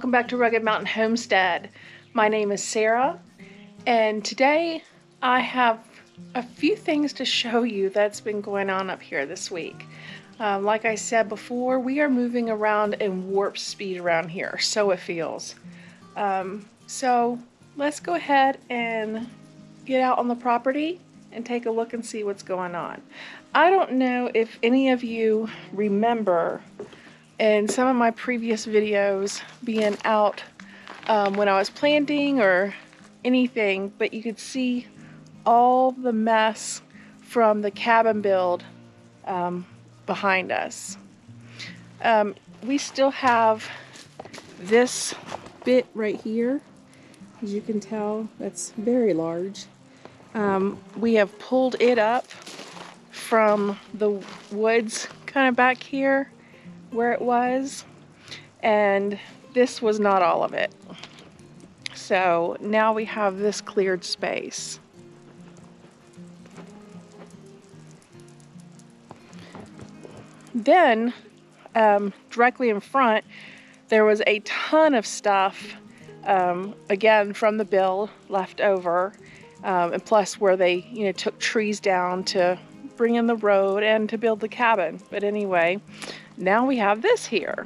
welcome back to Rugged Mountain Homestead. My name is Sarah, and today I have a few things to show you that's been going on up here this week. Like I said before, we are moving around in warp speed around here, so it feels. So let's go ahead and get out on the property and take a look and see what's going on. I don't know if any of you remember in some of my previous videos being out when I was planting or anything, but you could see all the mess from the cabin build behind us. We still have this bit right here. As you can tell, that's very large. We have pulled it up from the woods kind of back here where it was, and this was not all of it. So now we have this cleared space. Then directly in front there was a ton of stuff again from the build left over, and plus where they took trees down to bring in the road and to build the cabin. But anyway, now we have this here.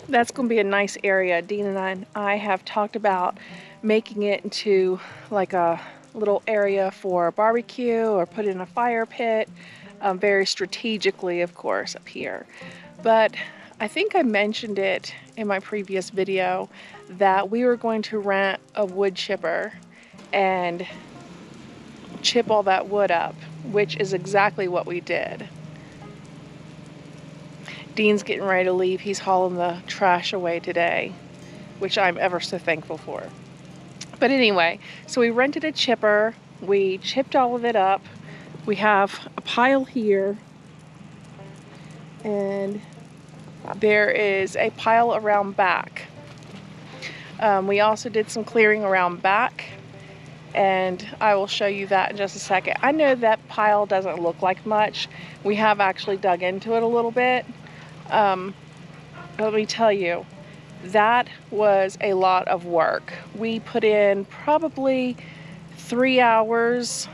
That's going to be a nice area. Dean and I have talked about making it into like a little area for a barbecue or put in a fire pit, very strategically, of course, up here. But I think I mentioned it in my previous video that we were going to rent a wood chipper and chip all that wood up, which is exactly what we did. Dean's getting ready to leave. He's hauling the trash away today, which I'm ever so thankful for. But anyway, so we rented a chipper. We chipped all of it up. We have a pile here, and there is a pile around back. We also did some clearing around back, and I will show you that in just a second. I know that pile doesn't look like much. We have actually dug into it a little bit. Let me tell you, that was a lot of work. We put in probably 3 hours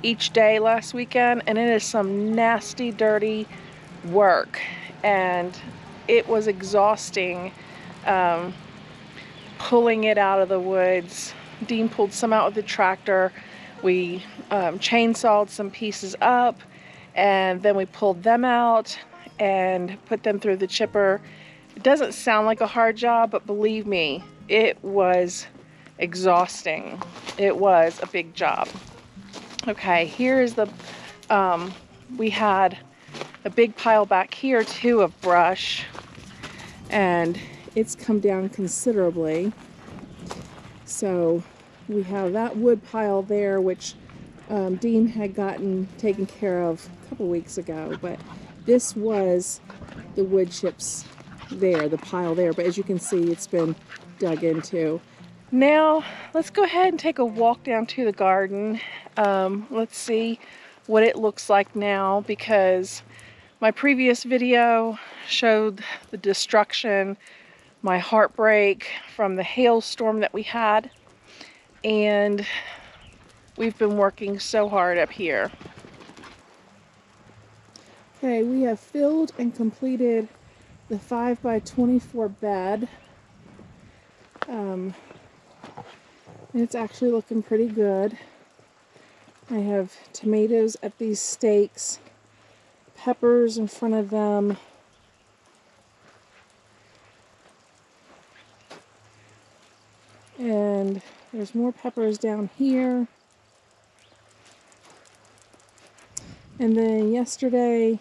each day last weekend, and it is some nasty, dirty work, and it was exhausting pulling it out of the woods. Dean pulled some out with the tractor. We chainsawed some pieces up, and then we pulled them out and put them through the chipper. It doesn't sound like a hard job, but believe me, it was exhausting. It was a big job. Okay, here's the, we had a big pile back here too of brush, and it's come down considerably. So we have that wood pile there, which Dean had gotten taken care of a couple weeks ago, but this was the wood chips there, the pile there, but as you can see, it's been dug into. Now let's go ahead and take a walk down to the garden. Let's see what it looks like now, because my previous video showed the destruction, my heartbreak from the hailstorm that we had, and we've been working so hard up here. Okay, we have filled and completed the 5x24 bed. And it's actually looking pretty good. I have tomatoes at these stakes, peppers in front of them, and there's more peppers down here. And then yesterday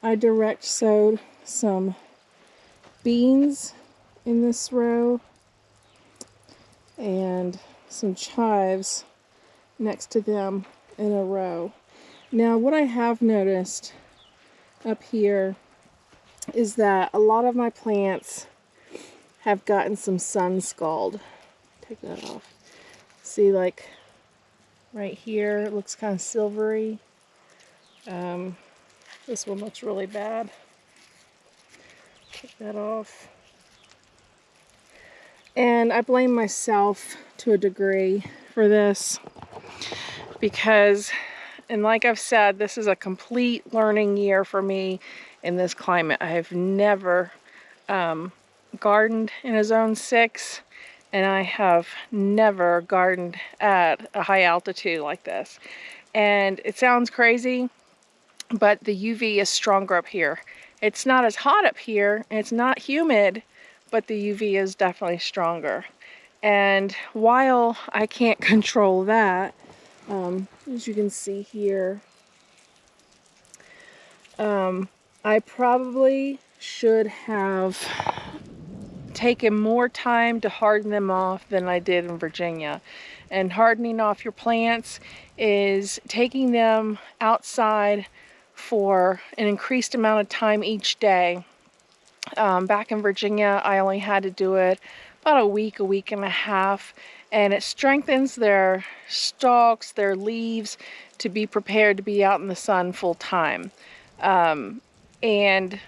I direct sowed some beans in this row and some chives next to them in a row. Now what I have noticed up here is that a lot of my plants have gotten some sun scald. Take that off. See, like right here, it looks kind of silvery. This one looks really bad. Take that off. And I blame myself to a degree for this because, and like I've said, this is a complete learning year for me in this climate. I have never gardened in a zone 6, and I have never gardened at a high altitude like this. And it sounds crazy, but the UV is stronger up here. It's not as hot up here, and it's not humid, but the UV is definitely stronger. And while I can't control that, as you can see here, I probably should have taken more time to harden them off than I did in Virginia. And hardening off your plants is taking them outside for an increased amount of time each day. Back in Virginia, I only had to do it about a week and a half, and it strengthens their stalks, their leaves, to be prepared to be out in the sun full time. And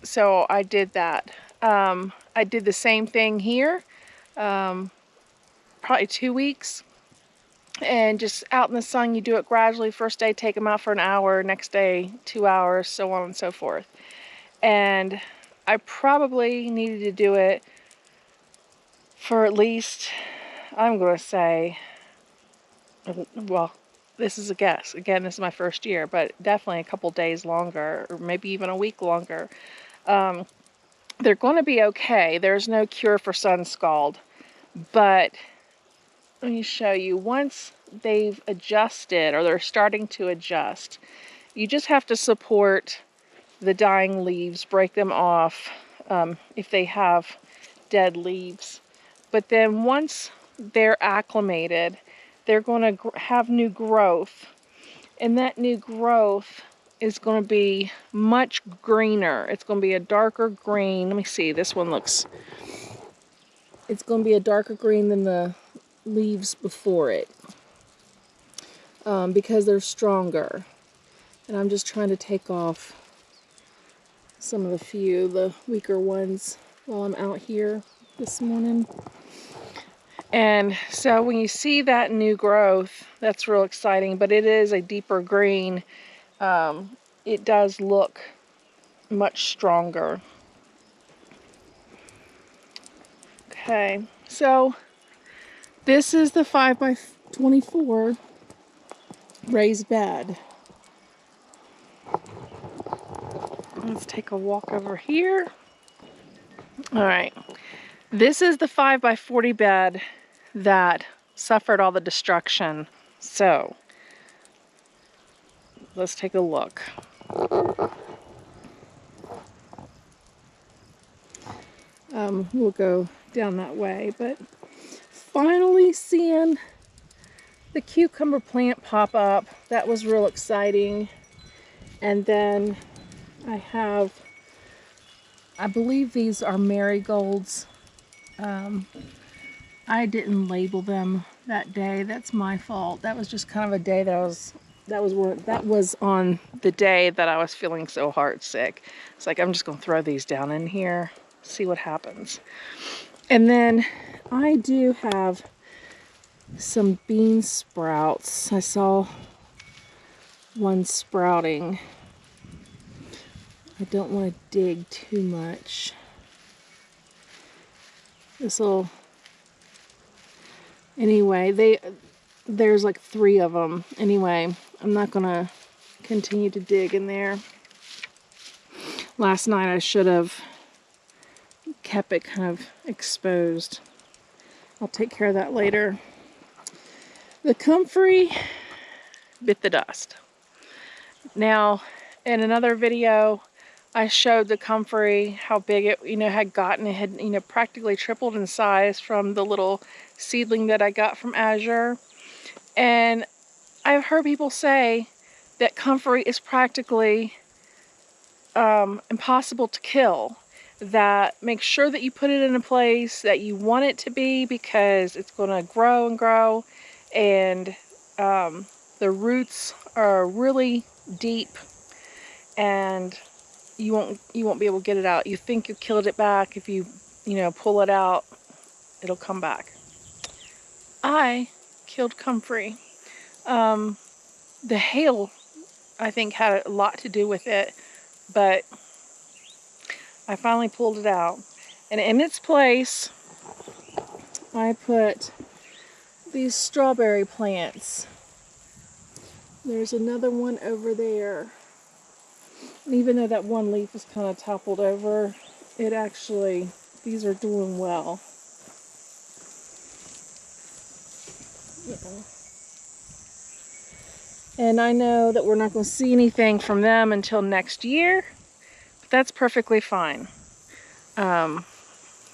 so I did that. I did the same thing here, probably 2 weeks. And just out in the sun, you do it gradually. First day, take them out for an hour. Next day, 2 hours, so on and so forth. And I probably needed to do it for at least, I'm going to say, well, this is a guess. Again, this is my first year, but definitely a couple days longer, or maybe even a week longer. They're going to be okay. There's no cure for sun scald, but let me show you. Once they've adjusted, or they're starting to adjust, you just have to support the dying leaves, break them off if they have dead leaves. But then once they're acclimated, they're going to have new growth, and that new growth is going to be much greener. It's going to be a darker green. Let me see, this one looks, it's going to be a darker green than the leaves before it, because they're stronger. And I'm just trying to take off some of the weaker ones while I'm out here this morning. And so when you see that new growth, that's real exciting, but it is a deeper green. It does look much stronger. Okay, so this is the 5x24 raised bed. Let's take a walk over here. All right, this is the 5x40 bed that suffered all the destruction. So let's take a look. We'll go down that way, but finally seeing the cucumber plant pop up, that was real exciting. And then I have, I believe these are marigolds. I didn't label them that day. That's my fault. That was just kind of a day that was on the day that I was feeling so heart sick. It's like, I'm just gonna throw these down in here, see what happens. And then I do have some bean sprouts. I saw one sprouting. I don't want to dig too much. This'll, anyway, there's like 3 of them. Anyway, I'm not gonna continue to dig in there. Last night I should have kept it kind of exposed. I'll take care of that later. The comfrey bit the dust. Now, in another video, I showed the comfrey, how big it, had gotten. It had, practically tripled in size from the little seedling that I got from Azure. And I've heard people say that comfrey is practically impossible to kill. That make sure that you put it in a place that you want it to be, because it's going to grow and grow, and the roots are really deep, and you won't be able to get it out. You think you killed it back. If you pull it out, it'll come back. I killed comfrey. The hail, I think, had a lot to do with it, but I finally pulled it out. And in its place, I put these strawberry plants. There's another one over there. And even though that one leaf is kind of toppled over, these are doing well. Yeah. And I know that we're not going to see anything from them until next year, but that's perfectly fine.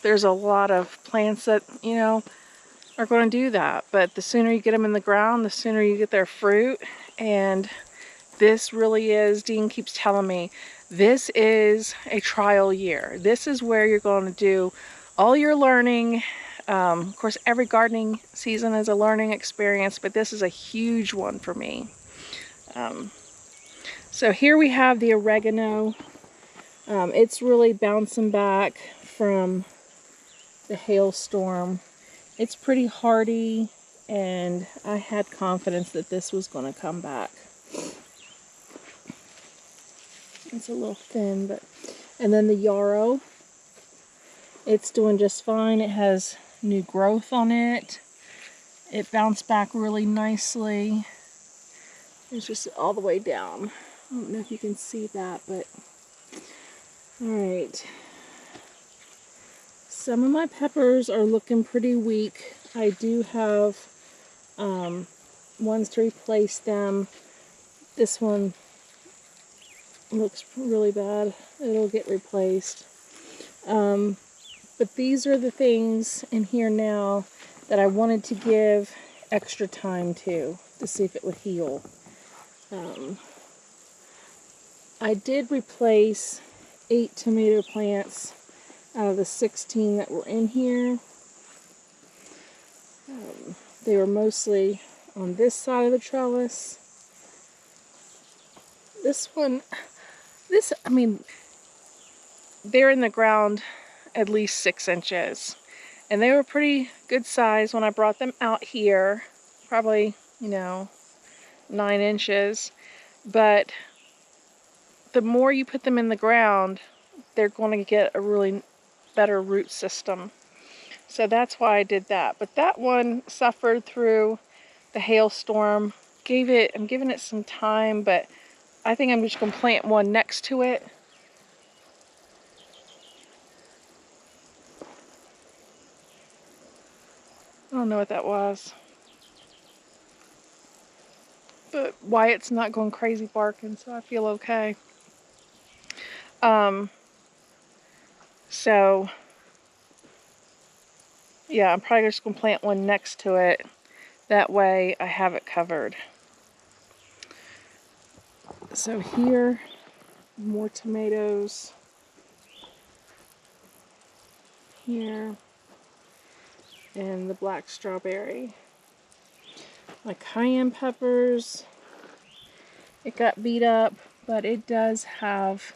There's a lot of plants that, are going to do that, but the sooner you get them in the ground, the sooner you get their fruit. And this really is, Dean keeps telling me, this is a trial year. This is where you're going to do all your learning. Of course, every gardening season is a learning experience, but this is a huge one for me. So here we have the oregano. It's really bouncing back from the hailstorm. It's pretty hardy, and I had confidence that this was going to come back. It's a little thin, but... And then the yarrow, it's doing just fine. It has new growth on it. It bounced back really nicely. It's just all the way down. I don't know if you can see that, but... Alright. Some of my peppers are looking pretty weak. I do have ones to replace them. This one looks really bad. It'll get replaced. But these are the things in here now that I wanted to give extra time to see if it would heal. I did replace 8 tomato plants out of the 16 that were in here. They were mostly on this side of the trellis. I mean, they're in the ground at least 6 inches. And they were pretty good size when I brought them out here. Probably, 9 inches. But the more you put them in the ground, they're going to get a really better root system. So that's why I did that. But that one suffered through the hailstorm. I'm giving it some time, but I think I'm just going to plant one next to it. I don't know what that was. But Wyatt's not going crazy barking, so I feel okay. So, yeah, I'm probably just going to plant one next to it. That way I have it covered. So here, more tomatoes. Here. And the black strawberry. My cayenne peppers, it got beat up, but it does have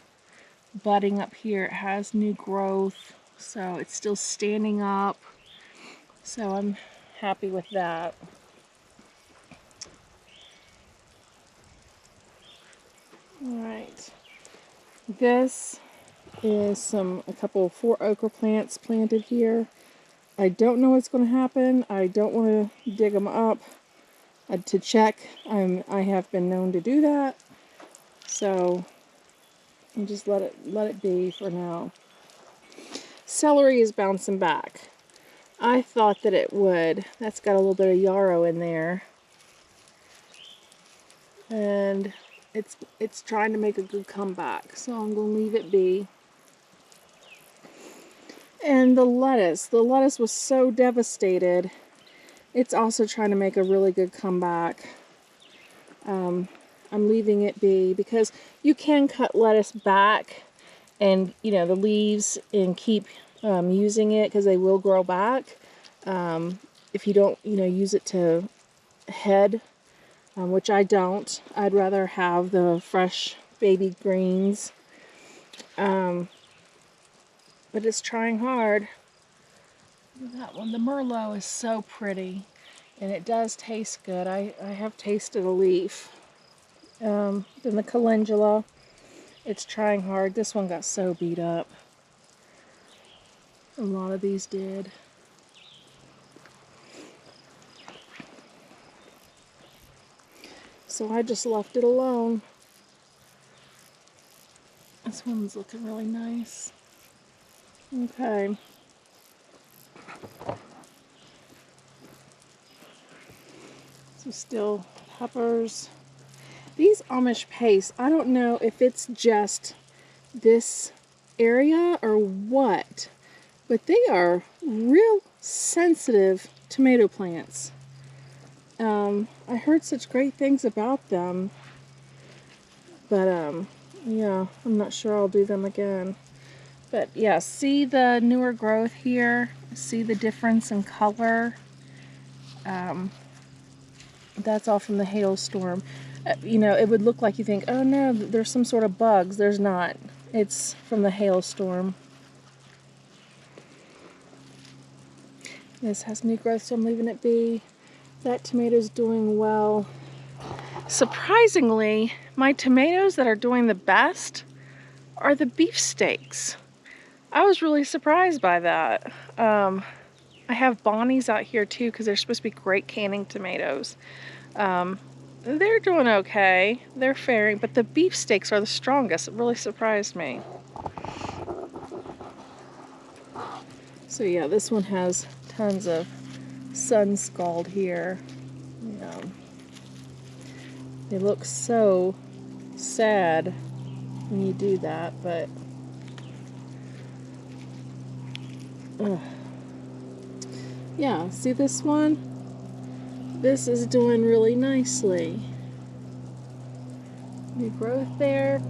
budding up here. It has new growth, so it's still standing up. So I'm happy with that. Alright. This is a couple of 4 okra plants planted here. I don't know what's going to happen. I don't want to dig them up to check. I have been known to do that. So I'll just let it be for now. Celery is bouncing back. I thought that it would. That's got a little bit of yarrow in there. And it's trying to make a good comeback. So I'm going to leave it be. And the lettuce was so devastated. It's also trying to make a really good comeback. I'm leaving it be because you can cut lettuce back and, the leaves and keep using it because they will grow back. If you don't, use it to head, which I don't. I'd rather have the fresh baby greens. But it's trying hard. Look at that one. The Merlot is so pretty, and it does taste good. I have tasted a leaf. Then the calendula, it's trying hard. This one got so beat up. A lot of these did. So I just left it alone. This one's looking really nice. Okay. So still peppers. These Amish paste, I don't know if it's just this area or what, but they are real sensitive tomato plants. I heard such great things about them, but yeah, I'm not sure I'll do them again. But yeah, see the newer growth here? See the difference in color? That's all from the hailstorm. You know, it would look like you think, oh no, there's some sort of bugs. There's not. It's from the hailstorm. This has new growth, so I'm leaving it be. That tomato's doing well. Surprisingly, my tomatoes that are doing the best are the beefsteaks. I was really surprised by that. I have Bonnies out here too because they're supposed to be great canning tomatoes. They're doing okay. They're faring, but the beefsteaks are the strongest. It really surprised me. So yeah, this one has tons of sun scald here. Yeah. They look so sad when you do that, but yeah, see this one? This is doing really nicely. New growth there.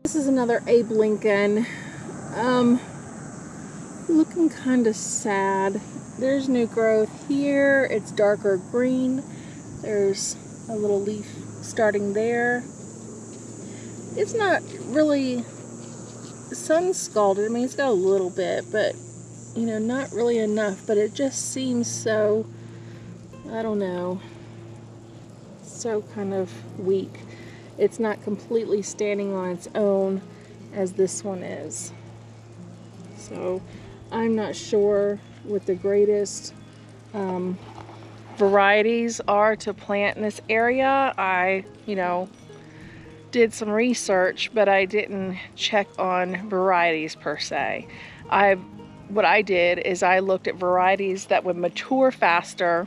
This is another Abe Lincoln. Looking kind of sad. There's new growth here. It's darker green. There's a little leaf starting there. It's not really sun scalded. I mean, it's got a little bit, but you know, not really enough. But it just seems so, I don't know, so kind of weak. It's not completely standing on its own as this one is. So I'm not sure what the greatest varieties are to plant in this area. I, you know, did some research, but I didn't check on varieties per se. What I did is I looked at varieties that would mature faster,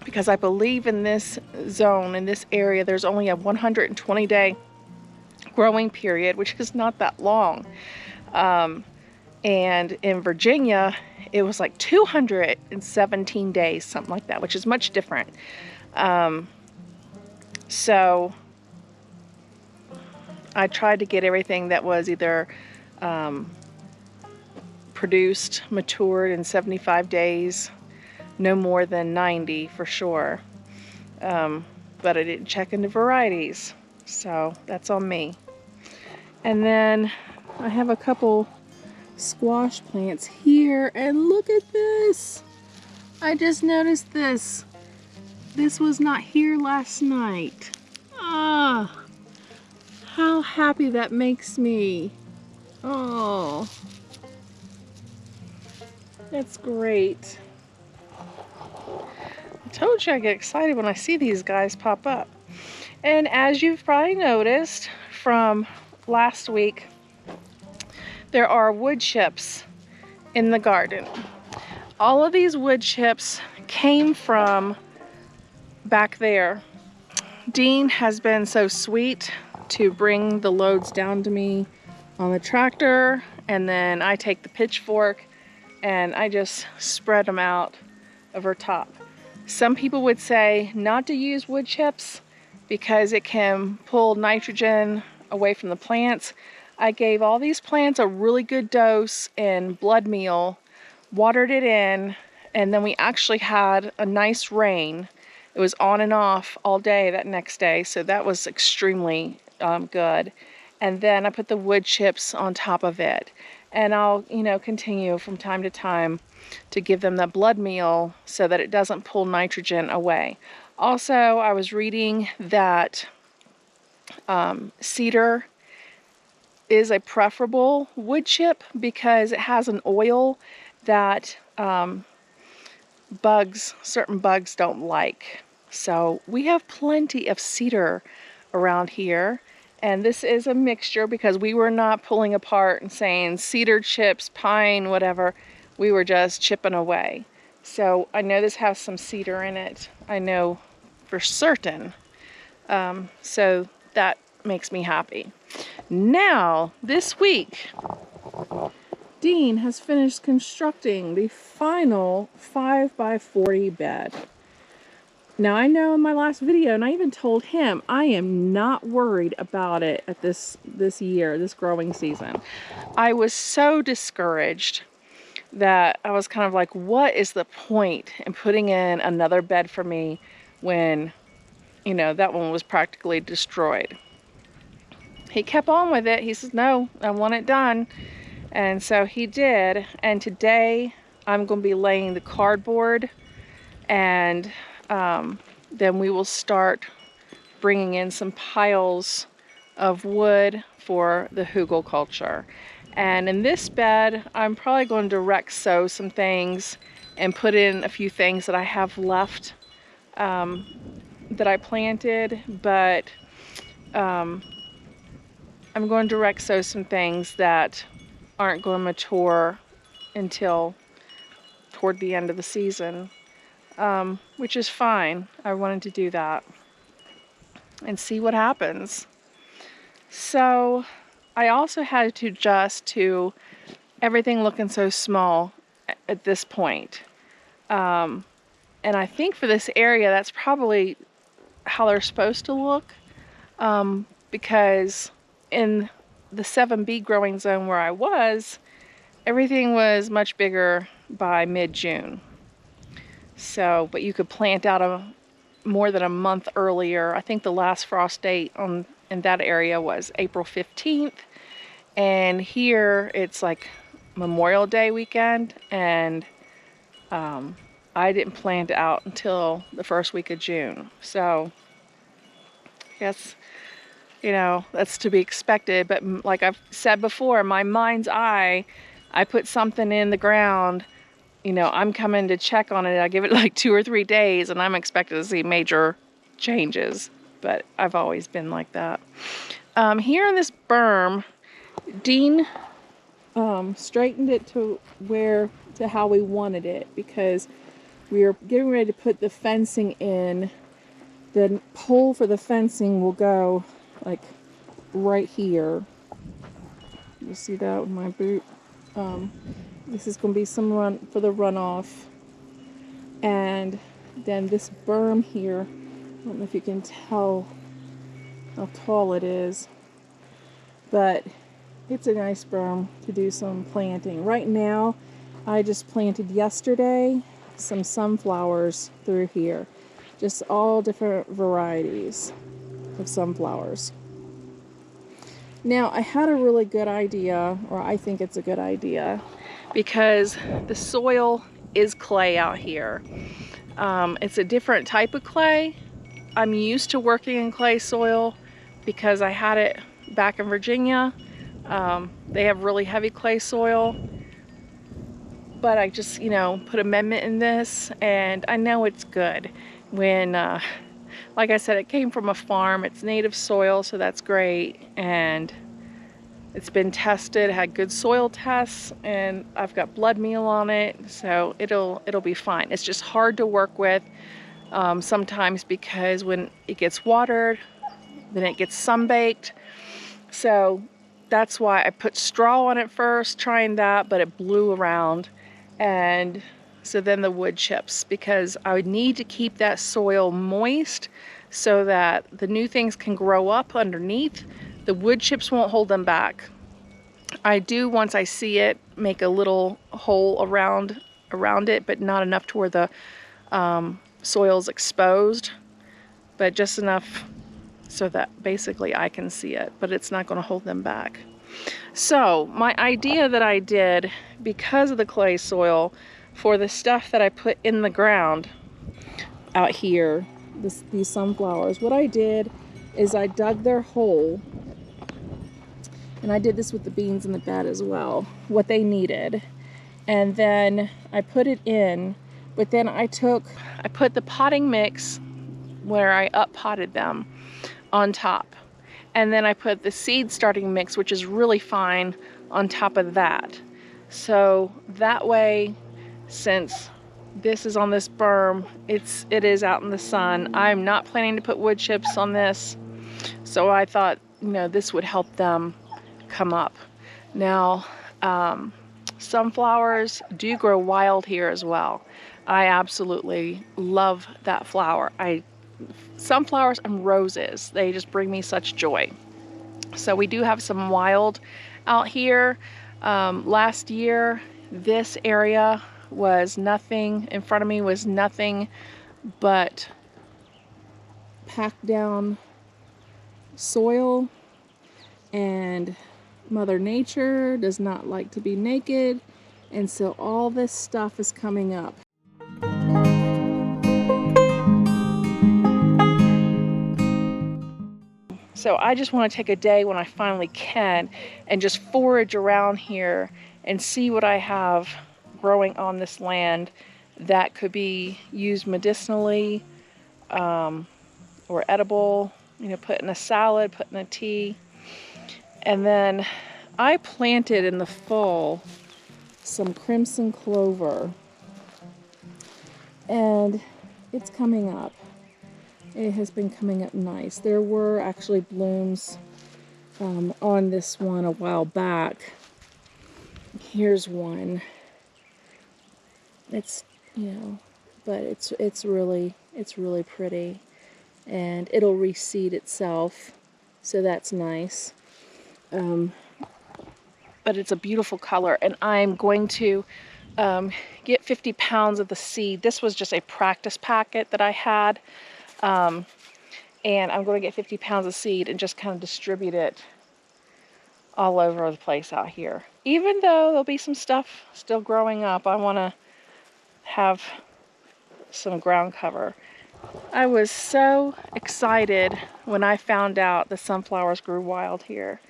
because I believe in this zone, in this area, there's only a 120-day growing period, which is not that long. And in Virginia, it was like 217 days, something like that, which is much different. So I tried to get everything that was either produced, matured in 75 days, no more than 90 for sure. But I didn't check into varieties, so that's on me. And then I have a couple squash plants here, and look at this. I just noticed this. This was not here last night. Ah, how happy that makes me. Oh, that's great. I told you I get excited when I see these guys pop up. And as you've probably noticed from last week, there are wood chips in the garden. All of these wood chips came from back there. Dean has been so sweet to bring the loads down to me on the tractor, and then I take the pitchfork and I just spread them out over top. Some people would say not to use wood chips because it can pull nitrogen away from the plants. I gave all these plants a really good dose in blood meal, watered it in, and then we actually had a nice rain. It was on and off all day that next day, so that was extremely good. And then I put the wood chips on top of it. And I'll, continue from time to time to give them the blood meal so that it doesn't pull nitrogen away. Also, I was reading that cedar is a preferable wood chip because it has an oil that certain bugs don't like. So we have plenty of cedar around here. And this is a mixture because we were not pulling apart and saying cedar chips, pine, whatever. We were just chipping away. So I know this has some cedar in it. I know for certain. So that makes me happy. Now, this week, Dean has finished constructing the final 5x40 bed. Now, I know in my last video, and I even told him, I am not worried about it at this growing season. I was so discouraged that I was kind of like, what is the point in putting in another bed for me when, that one was practically destroyed? He kept on with it. He says, no, I want it done. And so he did. And today I'm going to be laying the cardboard, and then we will start bringing in some piles of wood for the hugel culture. And in this bed, I'm probably going to direct sow some things and put in a few things that I have left that I planted, but I'm going to direct sow some things that aren't going to mature until toward the end of the season. Which is fine. I wanted to do that and see what happens. So I also had to adjust to everything looking so small at this point. And I think for this area, that's probably how they're supposed to look, because in the 7B growing zone where I was, everything was much bigger by mid-June. So, but you could plant out more than a month earlier. I think the last frost date in that area was April 15th. And here it's like Memorial Day weekend, and I didn't plant out until the first week of June. So, I guess, that's to be expected. But like I've said before, in my mind's eye, I put something in the ground, I'm coming to check on it. I give it like 2 or 3 days, and I'm expected to see major changes. But I've always been like that. Here in this berm, Dean straightened it to how we wanted it, because we are getting ready to put the fencing in. The pole for the fencing will go like right here. You see that with my boot? This is going to be some run for the runoff. And then this berm here, I don't know if you can tell how tall it is, but it's a nice berm to do some planting. Right now, I just planted yesterday some sunflowers through here. Just all different varieties of sunflowers. Now, I had a really good idea, or I think it's a good idea, because the soil is clay out here. It's a different type of clay. I'm used to working in clay soil because I had it back in Virginia. They have really heavy clay soil. But I just, put amendment in this, and I know it's good. When, like I said, it came from a farm. It's native soil, so that's great. And It's been tested, had good soil tests, and I've got blood meal on it, so it'll be fine. It's just hard to work with sometimes because when it gets watered, then it gets sunbaked. So that's why I put straw on it first, trying that, but it blew around. And so then the wood chips, because I would need to keep that soil moist so that the new things can grow up underneath. The wood chips won't hold them back. I do, once I see it, make a little hole around it, but not enough to where the soil's exposed, but just enough so that basically I can see it, but it's not going to hold them back. So my idea that I did, because of the clay soil, for the stuff that I put in the ground out here, these sunflowers, what I did is I dug their hole, and I did this with the beans in the bed as well, what they needed, and then I put it in, but then I put the potting mix where I up potted them on top, and then I put the seed starting mix, which is really fine, on top of that. So that way, since this is on this berm, it is out in the sun. I'm not planning to put wood chips on this, so I thought, you know, this would help them come up. Now, sunflowers do grow wild here as well. I absolutely love that flower. Sunflowers and roses, they just bring me such joy. So we do have some wild out here. Last year, this area was nothing, in front of me was nothing but packed down soil, and Mother Nature does not like to be naked, and so all this stuff is coming up. So I just want to take a day when I finally can and just forage around here and see what I have growing on this land that could be used medicinally or edible, you know, put in a salad, put in a tea. And then I planted in the fall some crimson clover, and it's coming up. It has been coming up nice. There were actually blooms on this one a while back. Here's one. It's, you know, but it's really pretty, and it'll reseed itself, so that's nice. But it's a beautiful color, and I'm going to get 50 pounds of the seed. This was just a practice packet that I had. And I'm going to get 50 pounds of seed and just kind of distribute it all over the place out here. Even though there'll be some stuff still growing up, I want to have some ground cover. I was so excited when I found out the sunflowers grew wild here.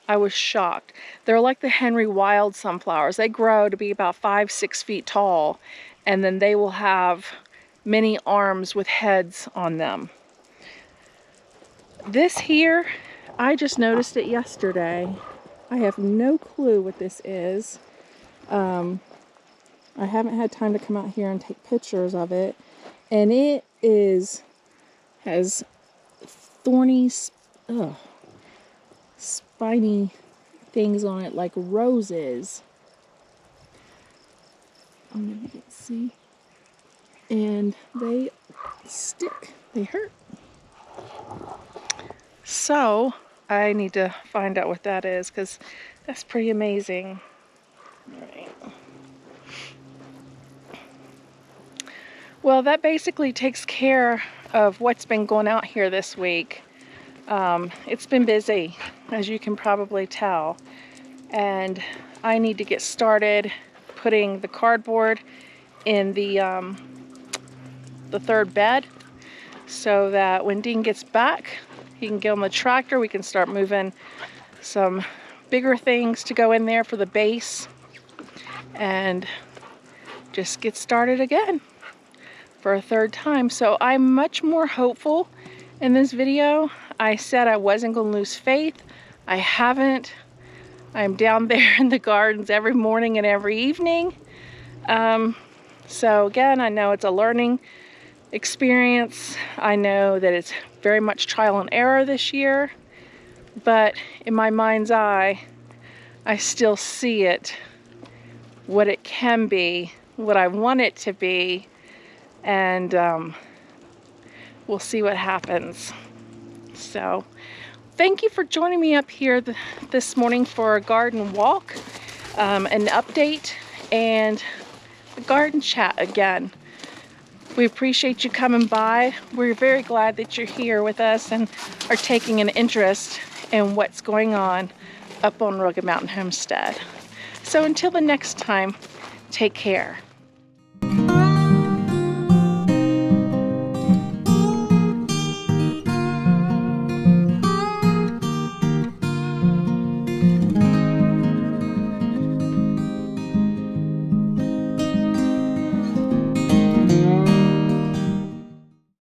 I was shocked. They're like the Henry Wild sunflowers. They grow to be about 5-6 feet tall, and then they will have many arms with heads on them. This here, I just noticed it yesterday. I have no clue what this is. I haven't had time to come out here and take pictures of it. And it has thorny, spiny things on it like roses. You can see. And they stick. They hurt. So I need to find out what that is, because that's pretty amazing. All right. Well, that basically takes care of what's been going out here this week. It's been busy, as you can probably tell, and I need to get started putting the cardboard in the third bed, so that when Dean gets back, he can get on the tractor. We can start moving some bigger things to go in there for the base, and just get started again for a third time. So I'm much more hopeful in this video. I said I wasn't going to lose faith. I haven't. I'm down there in the gardens every morning and every evening. So again, I know it's a learning experience. I know that it's very much trial and error this year, but in my mind's eye, I still see it, what it can be, what I want it to be, and we'll see what happens. So thank you for joining me up here this morning for a garden walk, an update, and a garden chat again. We appreciate you coming by. We're very glad that you're here with us and are taking an interest in what's going on up on Rugged Mountain Homestead. So until the next time, take care.